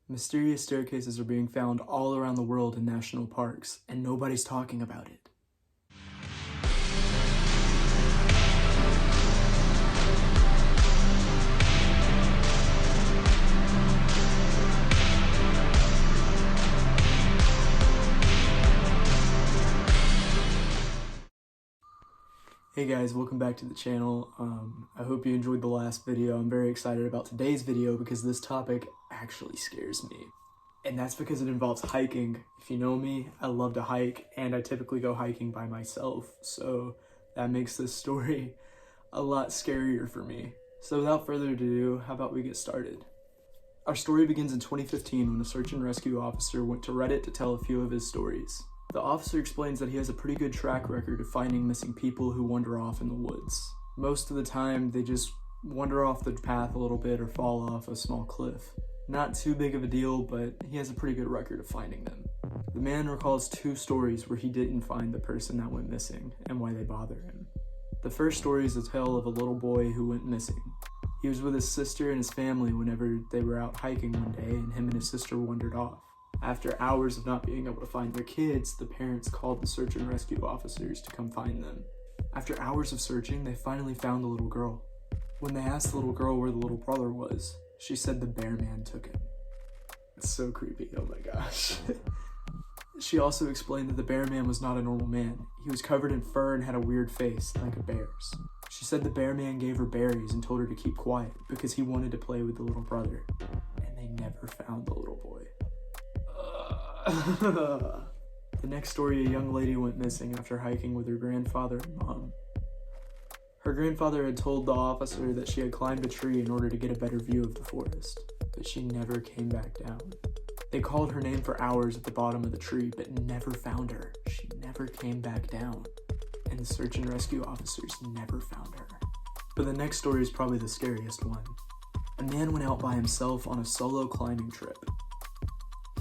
Mysterious staircases are being found all around the world in national parks, and nobody's talking about it. Hey guys, welcome back to the channel. I hope you enjoyed the last video. I'm very excited about today's video because this topic actually scares me. And that's because it involves hiking. If you know me, I love to hike, and I typically go hiking by myself, so that makes this story a lot scarier for me. So without further ado, how about we get started? Our story begins in 2015 when a search and rescue officer went to Reddit to tell a few of his stories. The officer explains that he has a pretty good track record of finding missing people who wander off in the woods. Most of the time, they just wander off the path a little bit or fall off a small cliff. Not too big of a deal, but he has a pretty good record of finding them. The man recalls 2 stories where he didn't find the person that went missing and why they bother him. The first story is a tale of a little boy who went missing. He was with his sister and his family whenever they were out hiking one day, and him and his sister wandered off. After hours of not being able to find their kids, the parents called the search and rescue officers to come find them. After hours of searching, they finally found the little girl. When they asked the little girl where the little brother was, she said the bear man took him. It's so creepy, oh my gosh. She also explained that the bear man was not a normal man. He was covered in fur and had a weird face, like a bear's. She said the bear man gave her berries and told her to keep quiet because he wanted to play with the little brother. And they never found the little boy. The next story, a young lady went missing after hiking with her grandfather and mom. Her grandfather had told the officer that she had climbed a tree in order to get a better view of the forest, but she never came back down. They called her name for hours at the bottom of the tree, but never found her. She never came back down, and the search and rescue officers never found her. But the next story is probably the scariest one. A man went out by himself on a solo climbing trip.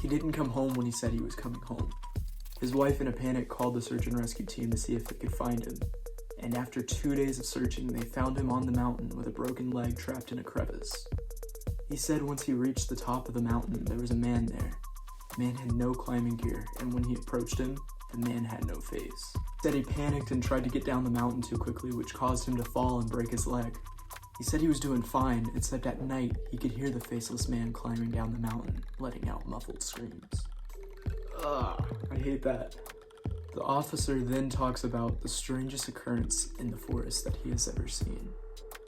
He didn't come home when he said he was coming home. His wife, in a panic, called the search and rescue team to see if they could find him. And after 2 days of searching, they found him on the mountain with a broken leg trapped in a crevice. He said once he reached the top of the mountain, there was a man there. The man had no climbing gear, and when he approached him, the man had no face. He said he panicked and tried to get down the mountain too quickly, which caused him to fall and break his leg. He said he was doing fine, except at night, he could hear the faceless man climbing down the mountain, letting out muffled screams. Ugh, I hate that. The officer then talks about the strangest occurrence in the forest that he has ever seen.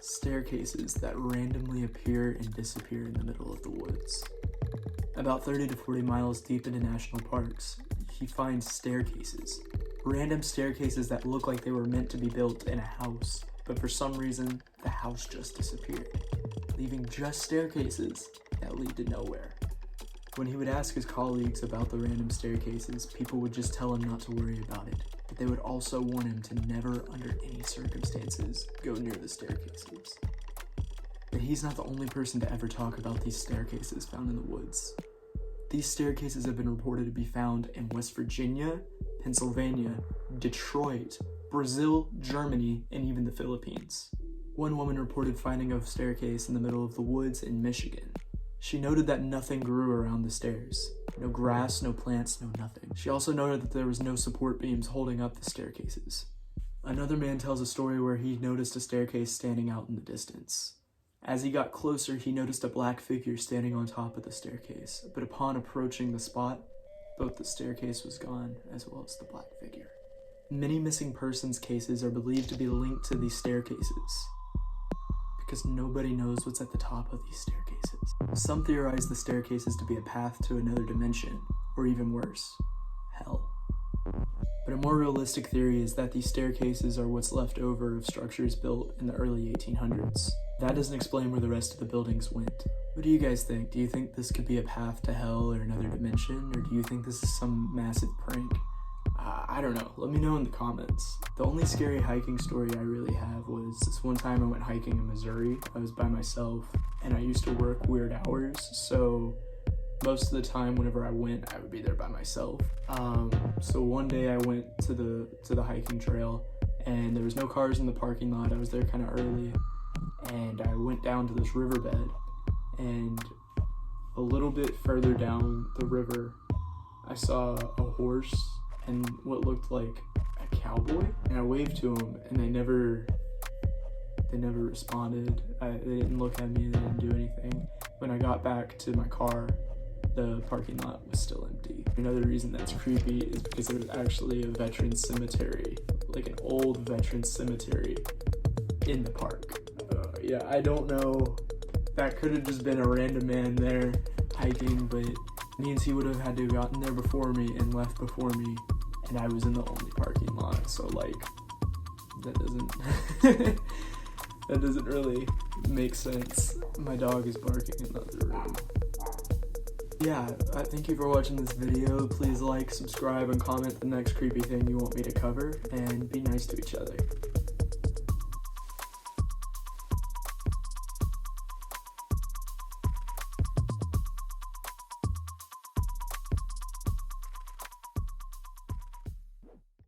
Staircases that randomly appear and disappear in the middle of the woods. About 30 to 40 miles deep into national parks, he finds staircases. Random staircases that look like they were meant to be built in a house, but for some reason, the house just disappeared, leaving just staircases that lead to nowhere. When he would ask his colleagues about the random staircases, people would just tell him not to worry about it, but they would also warn him to never, under any circumstances, go near the staircases. But he's not the only person to ever talk about these staircases found in the woods. These staircases have been reported to be found in West Virginia, Pennsylvania, Detroit, Brazil, Germany, and even the Philippines. One woman reported finding a staircase in the middle of the woods in Michigan. She noted that nothing grew around the stairs. No grass, no plants, no nothing. She also noted that there was no support beams holding up the staircases. Another man tells a story where he noticed a staircase standing out in the distance. As he got closer, he noticed a black figure standing on top of the staircase, but upon approaching the spot, both the staircase was gone, as well as the black figure. Many missing persons cases are believed to be linked to these staircases, because nobody knows what's at the top of these staircases. Some theorize the staircases to be a path to another dimension, or even worse, hell. But a more realistic theory is that these staircases are what's left over of structures built in the early 1800s. That doesn't explain where the rest of the buildings went. What do you guys think? Do you think this could be a path to hell or another dimension, or do you think this is some massive prank? I don't know. Let me know in the comments. The only scary hiking story I really have was this one time I went hiking in Missouri. I was by myself, and I used to work weird hours, so most of the time whenever I went, I would be there by myself. So one day I went to the hiking trail, and there was no cars in the parking lot. I was there kind of early, and I went down to this riverbed, and a little bit further down the river, I saw a horse and what looked like a cowboy, and I waved to them, and they never responded. They didn't look at me, they didn't do anything. When I got back to my car, the parking lot was still empty. Another reason that's creepy is because there was actually a veteran cemetery, like an old veteran cemetery in the park. Yeah, I don't know. That could have just been a random man there hiking, but it means he would have had to have gotten there before me and left before me, and I was in the only parking lot, so like, that doesn't that doesn't really make sense. My dog is barking in the other room. Yeah, thank you for watching this video. Please like, subscribe, and comment the next creepy thing you want me to cover, and be nice to each other.